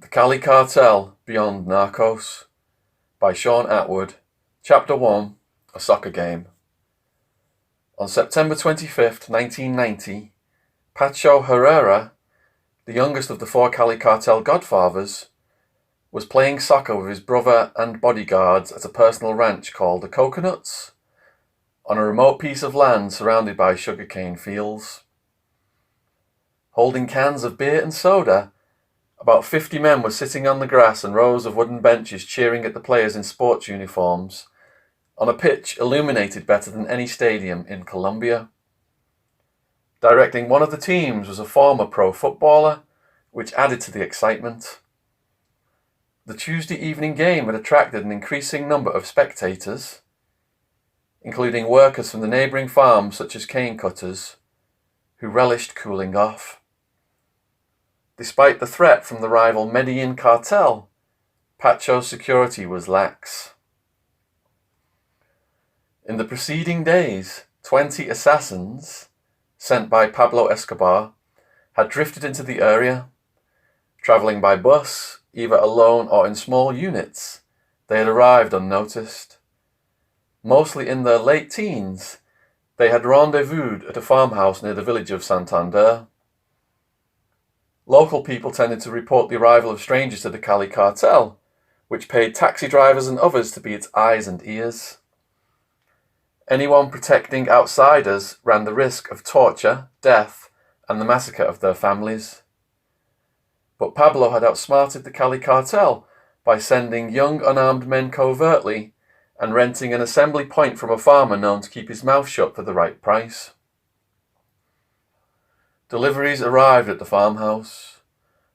The Cali Cartel Beyond Narcos by Shaun Attwood. Chapter 1: A Soccer Game. On September 25th, 1990, Pacho Herrera, the youngest of the four Cali Cartel godfathers, was playing soccer with his brother and bodyguards at a personal ranch called the Coconuts, on a remote piece of land surrounded by sugarcane fields. Holding cans of beer and soda, about 50 men were sitting on the grass and rows of wooden benches cheering at the players in sports uniforms, on a pitch illuminated better than any stadium in Colombia. Directing one of the teams was a former pro footballer, which added to the excitement. The Tuesday evening game had attracted an increasing number of spectators, including workers from the neighbouring farms such as cane cutters, who relished cooling off. Despite the threat from the rival Medellin cartel, Pacho's security was lax. In the preceding days, 20 assassins, sent by Pablo Escobar, had drifted into the area. Travelling by bus, either alone or in small units, they had arrived unnoticed. Mostly in their late teens, they had rendezvoused at a farmhouse near the village of Santander. Local people tended to report the arrival of strangers to the Cali Cartel, which paid taxi drivers and others to be its eyes and ears. Anyone protecting outsiders ran the risk of torture, death, and the massacre of their families. But Pablo had outsmarted the Cali Cartel by sending young unarmed men covertly and renting an assembly point from a farmer known to keep his mouth shut for the right price. Deliveries arrived at the farmhouse: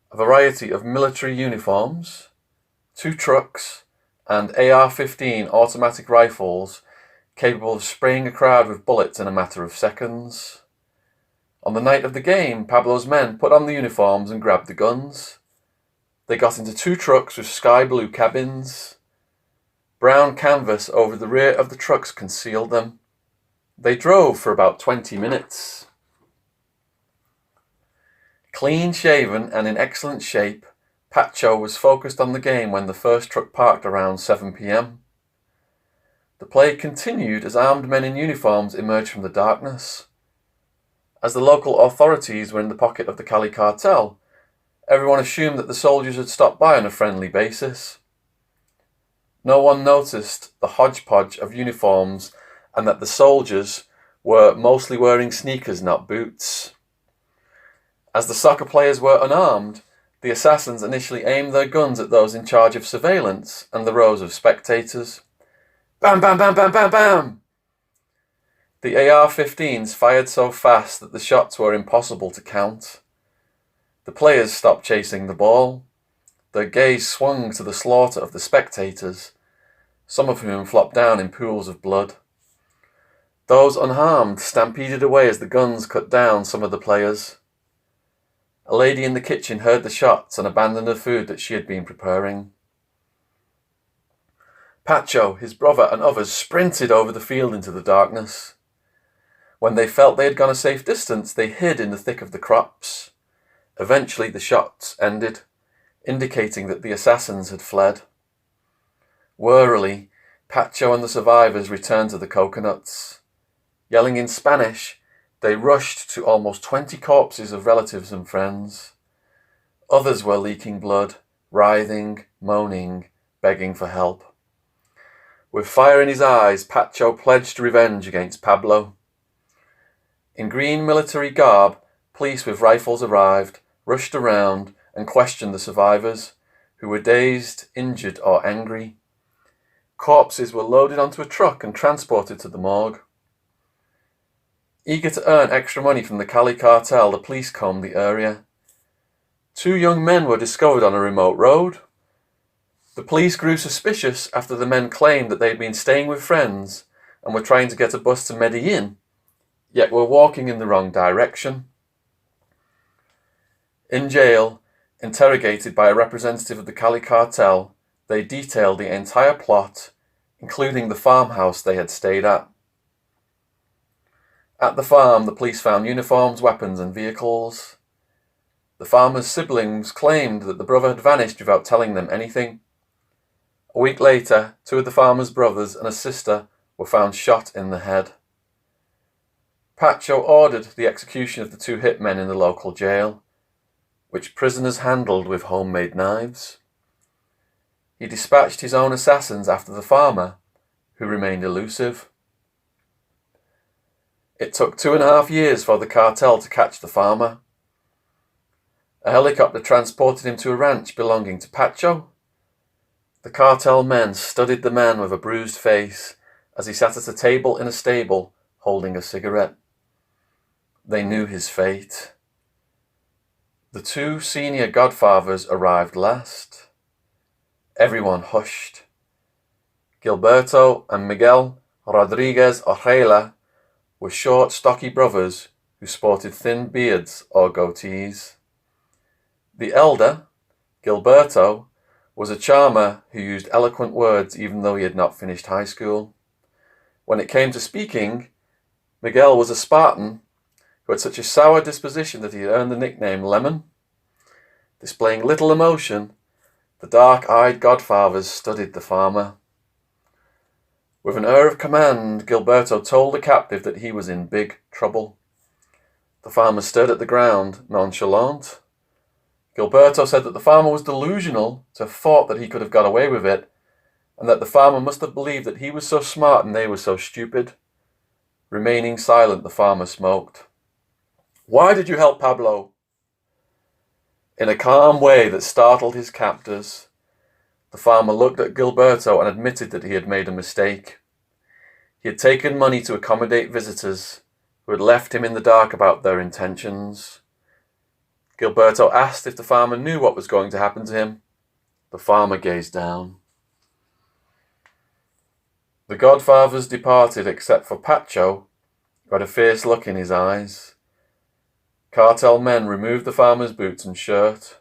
a variety of military uniforms, 2 trucks, and AR-15 automatic rifles capable of spraying a crowd with bullets in a matter of seconds. On the night of the game, Pablo's men put on the uniforms and grabbed the guns. They got into 2 trucks with sky blue cabins. Brown canvas over the rear of the trucks concealed them. They drove for about 20 minutes. Clean-shaven and in excellent shape, Pacho was focused on the game when the first truck parked around 7 p.m. The play continued as armed men in uniforms emerged from the darkness. As the local authorities were in the pocket of the Cali Cartel, everyone assumed that the soldiers had stopped by on a friendly basis. No one noticed the hodgepodge of uniforms and that the soldiers were mostly wearing sneakers, not boots. As the soccer players were unarmed, the assassins initially aimed their guns at those in charge of surveillance and the rows of spectators. Bam, bam, bam, bam, bam, bam! The AR-15s fired so fast that the shots were impossible to count. The players stopped chasing the ball. Their gaze swung to the slaughter of the spectators, some of whom flopped down in pools of blood. Those unharmed stampeded away as the guns cut down some of the players. A lady in the kitchen heard the shots and abandoned the food that she had been preparing. Pacho, his brother, and others sprinted over the field into the darkness. When they felt they had gone a safe distance, they hid in the thick of the crops. Eventually the shots ended, indicating that the assassins had fled. Warily, Pacho and the survivors returned to the Coconuts. Yelling in Spanish, they rushed to almost 20 corpses of relatives and friends. Others were leaking blood, writhing, moaning, begging for help. With fire in his eyes, Pacho pledged revenge against Pablo. In green military garb, police with rifles arrived, rushed around, and questioned the survivors, who were dazed, injured, or angry. Corpses were loaded onto a truck and transported to the morgue. Eager to earn extra money from the Cali Cartel, the police combed the area. 2 young men were discovered on a remote road. The police grew suspicious after the men claimed that they had been staying with friends and were trying to get a bus to Medellin, yet were walking in the wrong direction. In jail, interrogated by a representative of the Cali Cartel, they detailed the entire plot, including the farmhouse they had stayed at. At the farm, the police found uniforms, weapons, and vehicles. The farmer's siblings claimed that the brother had vanished without telling them anything. A week later, 2 of the farmer's brothers and a sister were found shot in the head. Pacho ordered the execution of the 2 hitmen in the local jail, which prisoners handled with homemade knives. He dispatched his own assassins after the farmer, who remained elusive. It took 2.5 years for the cartel to catch the farmer. A helicopter transported him to a ranch belonging to Pacho. The cartel men studied the man with a bruised face as he sat at a table in a stable holding a cigarette. They knew his fate. The 2 senior godfathers arrived last. Everyone hushed. Gilberto and Miguel Rodriguez Ojeda were short, stocky brothers who sported thin beards or goatees. The elder, Gilberto, was a charmer who used eloquent words even though he had not finished high school. When it came to speaking, Miguel was a Spartan who had such a sour disposition that he had earned the nickname Lemon. Displaying little emotion, the dark-eyed godfathers studied the farmer. With an air of command, Gilberto told the captive that he was in big trouble. The farmer stared at the ground, nonchalant. Gilberto said that the farmer was delusional to have thought that he could have got away with it, and that the farmer must have believed that he was so smart and they were so stupid. Remaining silent, the farmer smoked. "Why did you help Pablo?" In a calm way that startled his captors, the farmer looked at Gilberto and admitted that he had made a mistake. He had taken money to accommodate visitors who had left him in the dark about their intentions. Gilberto asked if the farmer knew what was going to happen to him. The farmer gazed down. The godfathers departed except for Pacho, who had a fierce look in his eyes. Cartel men removed the farmer's boots and shirt.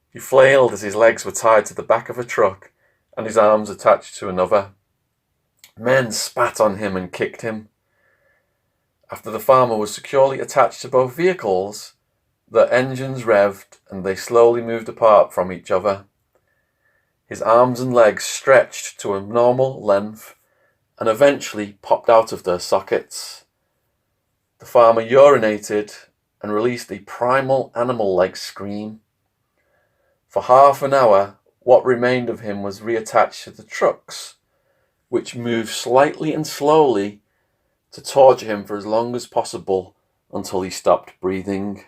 He flailed as his legs were tied to the back of a truck and his arms attached to another. Men spat on him and kicked him. After the farmer was securely attached to both vehicles, the engines revved and they slowly moved apart from each other. His arms and legs stretched to a normal length and eventually popped out of their sockets. The farmer urinated and released a primal animal-like scream. For half an hour, what remained of him was reattached to the trucks, which moved slightly and slowly to torture him for as long as possible until he stopped breathing.